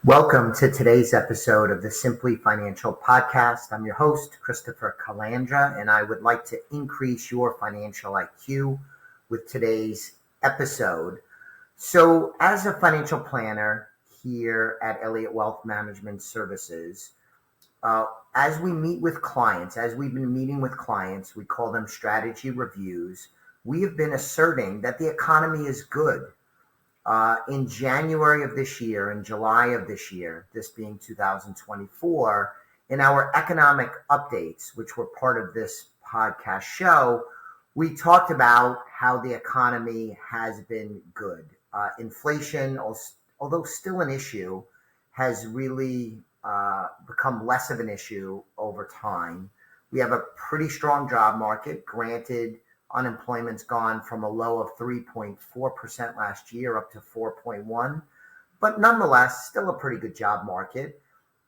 Welcome to today's episode of the Simply Financial Podcast. I'm your host, Christopher Calandra, and I would like to increase your financial IQ with today's episode. So, as a financial planner here at Elliott Wealth Management Services, as we meet with clients, as we've been meeting with clients, we call them strategy reviews. We have been asserting that the economy is good. In January of this year, in July of this year, this being 2024, in our economic updates, which were part of this podcast show, we talked about how the economy has been good. Inflation, although still an issue, has really become less of an issue over time. We have a pretty strong job market. Granted, unemployment's gone from a low of 3.4% last year up to 4.1, but nonetheless, still a pretty good job market.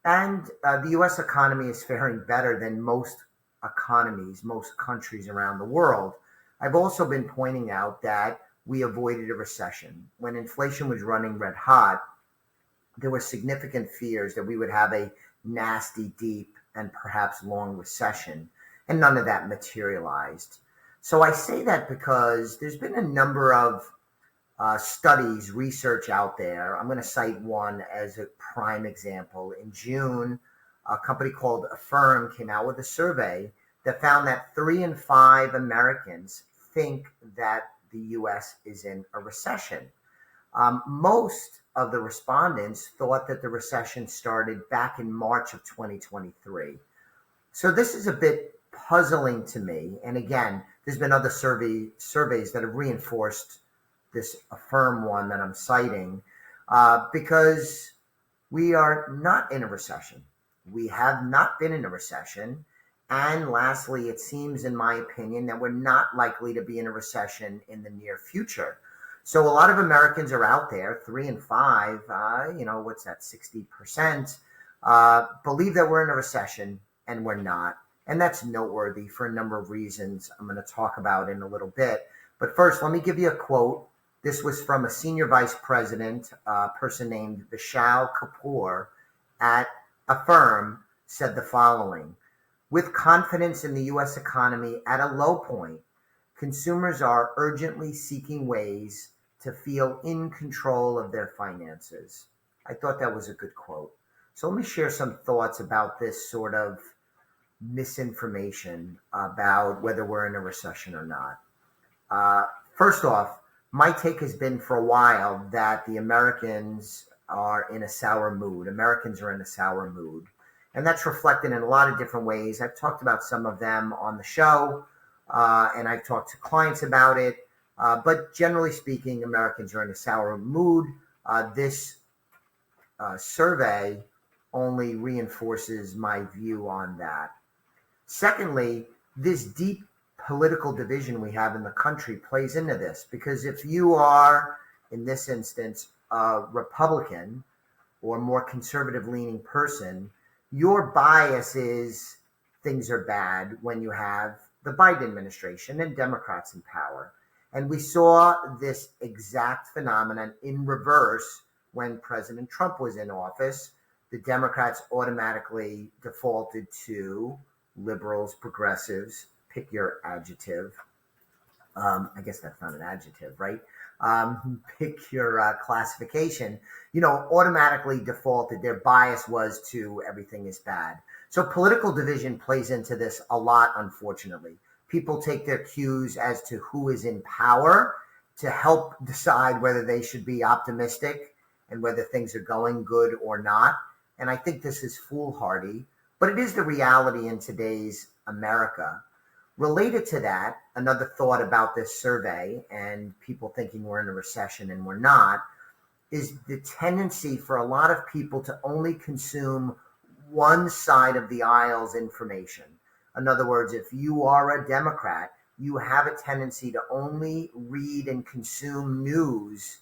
And the U.S. economy is faring better than most economies, most countries around the world. I've also been pointing out that we avoided a recession. When inflation was running red hot, there were significant fears that we would have a nasty, deep, and perhaps long recession, and none of that materialized. So I say that because there's been a number of studies, research out there. I'm going to cite one as a prime example. In June, a company called Affirm came out with a survey that found that 3 in 5 Americans think that the U.S. is in a recession. Most of the respondents thought that the recession started back in March of 2023. So this is a bit puzzling to me. And again, there's been other surveys that have reinforced this Affirm one that I'm citing because we are not in a recession. We have not been in a recession. And lastly, it seems, in my opinion, that we're not likely to be in a recession in the near future. So a lot of Americans are out there, 3 in 5, what's that, 60%, believe that we're in a recession, and we're not. And that's noteworthy for a number of reasons I'm going to talk about in a little bit. But first, let me give you a quote. This was from a senior vice president, a person named Vishal Kapoor at Affirm, said the following: "With confidence in the U.S. economy at a low point, consumers are urgently seeking ways to feel in control of their finances." I thought that was a good quote. So let me share some thoughts about this sort of misinformation about whether we're in a recession or not. First off, my take has been for a while that the Americans are in a sour mood. Americans are in a sour mood. And that's reflected in a lot of different ways. I've talked about some of them on the show, and I've talked to clients about it. But generally speaking, Americans are in a sour mood. This survey only reinforces my view on that. Secondly, this deep political division we have in the country plays into this, because if you are, in this instance, a Republican or more conservative leaning person, your bias is things are bad when you have the Biden administration and Democrats in power. And we saw this exact phenomenon in reverse when President Trump was in office. The Democrats automatically defaulted to liberals, progressives, pick your adjective. I guess that's not an adjective, right? Pick your classification, automatically defaulted. Their bias was to everything is bad. So political division plays into this a lot, unfortunately. People take their cues as to who is in power to help decide whether they should be optimistic and whether things are going good or not. And I think this is foolhardy, but it is the reality in today's America. Related to that, another thought about this survey and people thinking we're in a recession and we're not, is the tendency for a lot of people to only consume one side of the aisle's information. In other words, if you are a Democrat, you have a tendency to only read and consume news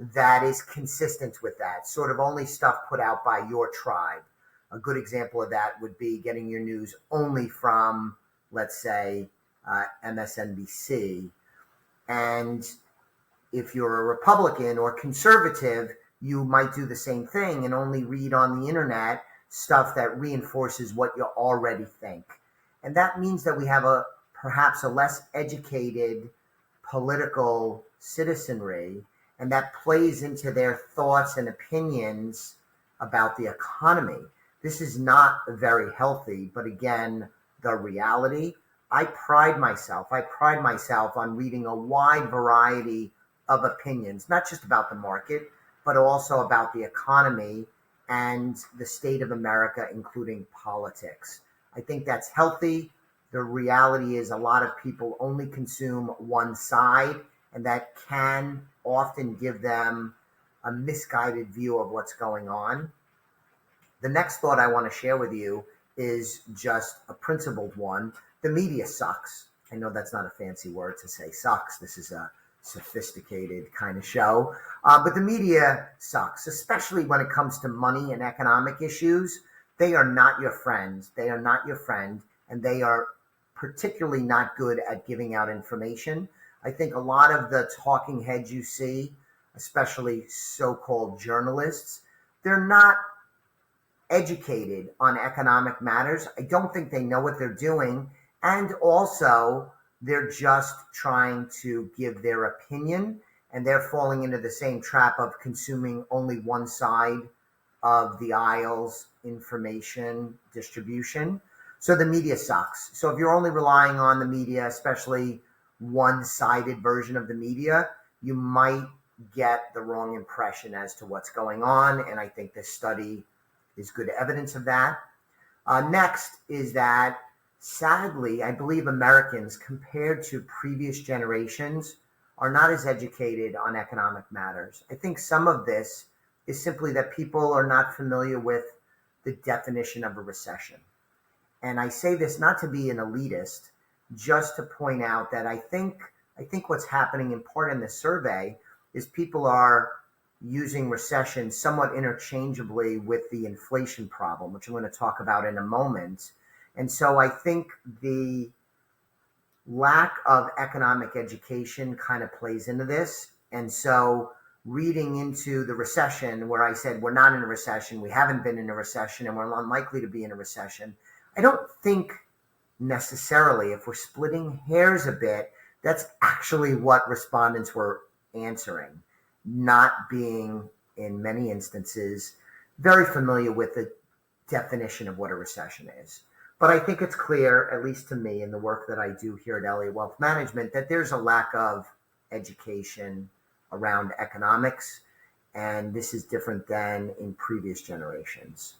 that is consistent with that, sort of only stuff put out by your tribe. A good example of that would be getting your news only from, let's say, MSNBC. And if you're a Republican or conservative, you might do the same thing and only read on the internet stuff that reinforces what you already think. And that means that we have perhaps a less educated political citizenry, and that plays into their thoughts and opinions about the economy. This is not very healthy, but again, the reality. I pride myself on reading a wide variety of opinions, not just about the market, but also about the economy and the state of America, including politics. I think that's healthy. The reality is a lot of people only consume one side, and that can often give them a misguided view of what's going on. The next thought I want to share with you is just a principled one. The media sucks. I know that's not a fancy word to say sucks. This is a sophisticated kind of show. But the media sucks, especially when it comes to money and economic issues. They are not your friends. They are not your friend, and they are particularly not good at giving out information. I think a lot of the talking heads you see, especially so-called journalists, they're not educated on economic matters. I don't think they know what they're doing. And also, they're just trying to give their opinion, and they're falling into the same trap of consuming only one side of the aisle's information distribution. So the media sucks. So if you're only relying on the media, especially one-sided version of the media, you might get the wrong impression as to what's going on. And I think this study is good evidence of that. Next is that, sadly, I believe Americans, compared to previous generations, are not as educated on economic matters. I think some of this is simply that people are not familiar with the definition of a recession. And I say this not to be an elitist, just to point out that I think what's happening in part in this survey is people are using recession somewhat interchangeably with the inflation problem, which I'm going to talk about in a moment. And so I think the lack of economic education kind of plays into this. And so reading into the recession, where I said we're not in a recession, we haven't been in a recession, and we're unlikely to be in a recession, I don't think necessarily, if we're splitting hairs a bit, that's actually what respondents were answering, not being, in many instances, very familiar with the definition of what a recession is. But I think it's clear, at least to me in the work that I do here at Elliott Wealth Management, that there's a lack of education around economics, and this is different than in previous generations.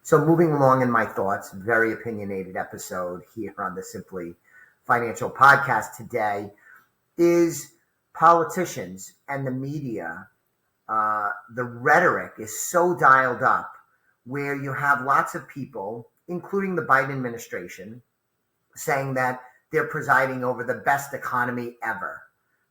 So moving along in my thoughts, very opinionated episode here on the Simply Financial podcast today is politicians and the media. The rhetoric is so dialed up where you have lots of people, including the Biden administration, saying that they're presiding over the best economy ever.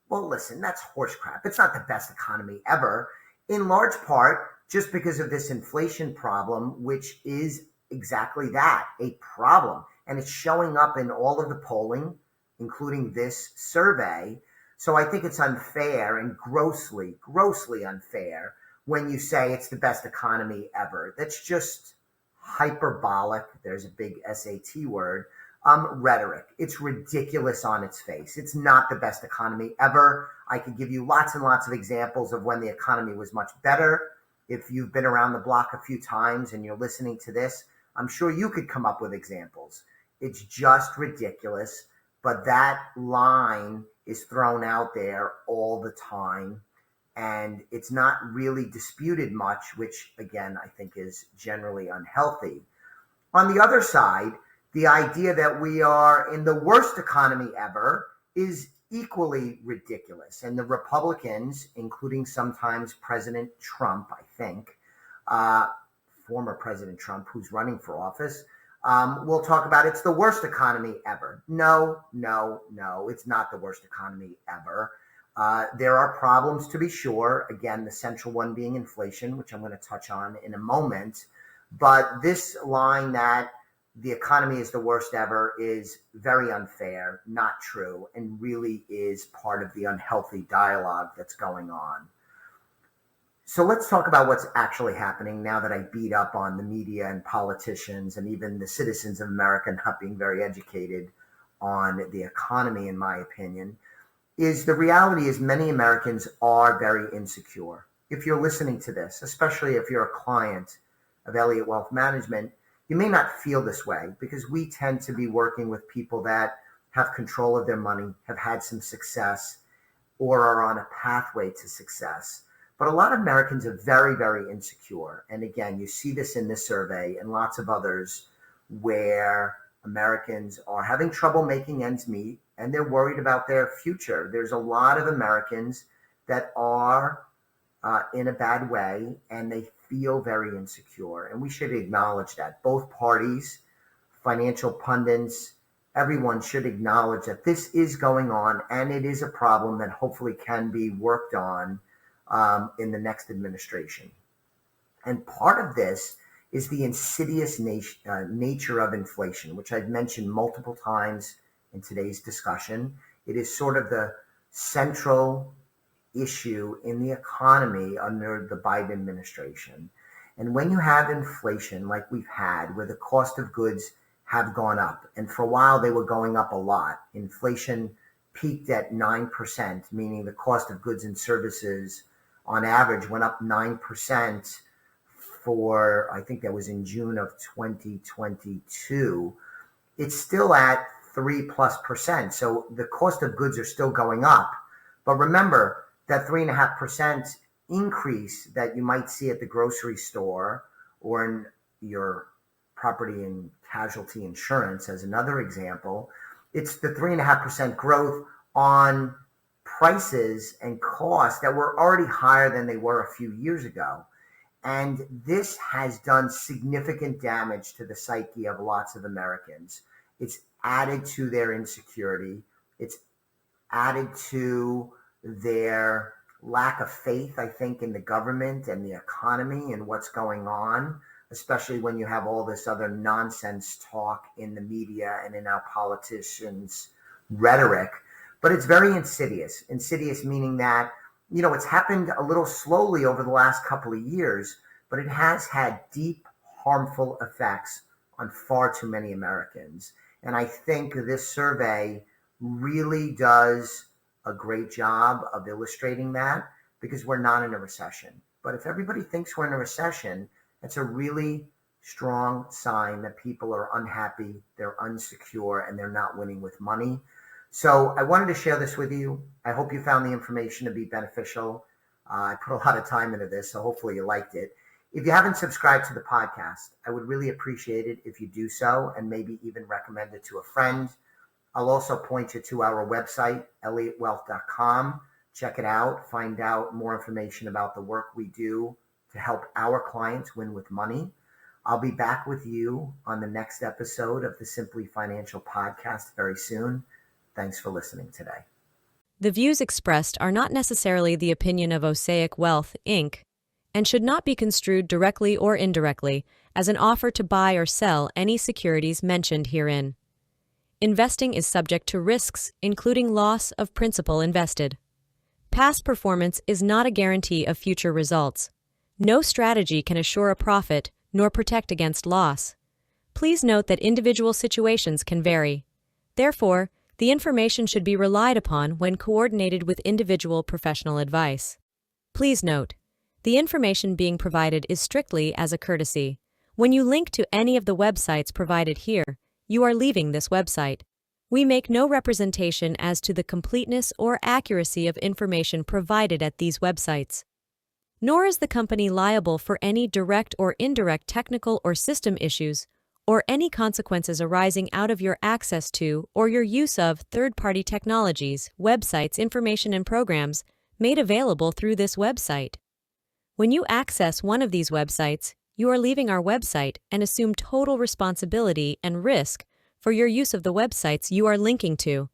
Well, listen, that's horse crap. It's not the best economy ever, in large part just because of this inflation problem, which is exactly that, a problem. And it's showing up in all of the polling, including this survey. So I think it's unfair and grossly unfair when you say it's the best economy ever. That's just hyperbolic. There's a big SAT word. Rhetoric. It's ridiculous on its face. It's not the best economy ever. I could give you lots and lots of examples of when the economy was much better. If you've been around the block a few times and you're listening to this, I'm sure you could come up with examples. It's just ridiculous. But that line is thrown out there all the time, and it's not really disputed much, which again, I think is generally unhealthy. On the other side, the idea that we are in the worst economy ever is equally ridiculous. And the Republicans, including sometimes President Trump, I think, former President Trump, who's running for office, we'll talk about it's the worst economy ever. No, it's not the worst economy ever. There are problems to be sure. Again, the central one being inflation, which I'm going to touch on in a moment. But this line that the economy is the worst ever is very unfair, not true, and really is part of the unhealthy dialogue that's going on. So let's talk about what's actually happening now that I beat up on the media and politicians and even the citizens of America not being very educated on the economy, in my opinion. Is the reality is many Americans are very insecure. If you're listening to this, especially if you're a client of Elliott Wealth Management, you may not feel this way because we tend to be working with people that have control of their money, have had some success, or are on a pathway to success. But a lot of Americans are very, very insecure. And again, you see this in this survey and lots of others where Americans are having trouble making ends meet and they're worried about their future. There's a lot of Americans that are in a bad way and they feel very insecure. And we should acknowledge that. Both parties, financial pundits, everyone should acknowledge that this is going on and it is a problem that hopefully can be worked on in the next administration. And part of this is the insidious nature of inflation, which I've mentioned multiple times in today's discussion. It is sort of the central issue in the economy under the Biden administration. And when you have inflation like we've had, where the cost of goods have gone up, and for a while they were going up a lot. Inflation peaked at 9%, meaning the cost of goods and services on average went up 9% for, I think that was in June of 2022. It's still at 3+%. So the cost of goods are still going up. But remember that 3.5% increase that you might see at the grocery store or in your property and casualty insurance, as another example, it's the 3.5% growth on prices and costs that were already higher than they were a few years ago. And this has done significant damage to the psyche of lots of Americans. It's added to their insecurity. It's added to their lack of faith, I think, in the government and the economy and what's going on, especially when you have all this other nonsense talk in the media and in our politicians' rhetoric. But it's very insidious. Insidious meaning that, it's happened a little slowly over the last couple of years, but it has had deep, harmful effects on far too many Americans. And I think this survey really does a great job of illustrating that because we're not in a recession. But if everybody thinks we're in a recession, that's a really strong sign that people are unhappy, they're insecure, and they're not winning with money. So I wanted to share this with you. I hope you found the information to be beneficial. I put a lot of time into this, so hopefully you liked it. If you haven't subscribed to the podcast, I would really appreciate it if you do so and maybe even recommend it to a friend. I'll also point you to our website, elliottwealth.com. Check it out. Find out more information about the work we do to help our clients win with money. I'll be back with you on the next episode of the Simply Financial podcast very soon. Thanks for listening today. The views expressed are not necessarily the opinion of Osaic Wealth, Inc., and should not be construed directly or indirectly as an offer to buy or sell any securities mentioned herein. Investing is subject to risks, including loss of principal invested. Past performance is not a guarantee of future results. No strategy can assure a profit nor protect against loss. Please note that individual situations can vary. Therefore, the information should be relied upon when coordinated with individual professional advice. Please note, the information being provided is strictly as a courtesy. When you link to any of the websites provided here, you are leaving this website. We make no representation as to the completeness or accuracy of information provided at these websites. Nor is the company liable for any direct or indirect technical or system issues or any consequences arising out of your access to or your use of third-party technologies, websites, information, and programs made available through this website. When you access one of these websites, you are leaving our website and assume total responsibility and risk for your use of the websites you are linking to.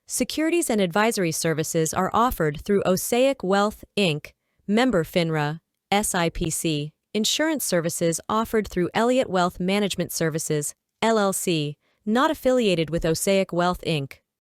Securities and advisory services are offered through Osaic Wealth, Inc., member FINRA, SIPC. Insurance services offered through Elliott Wealth Management Services, LLC, not affiliated with Osaic Wealth, Inc.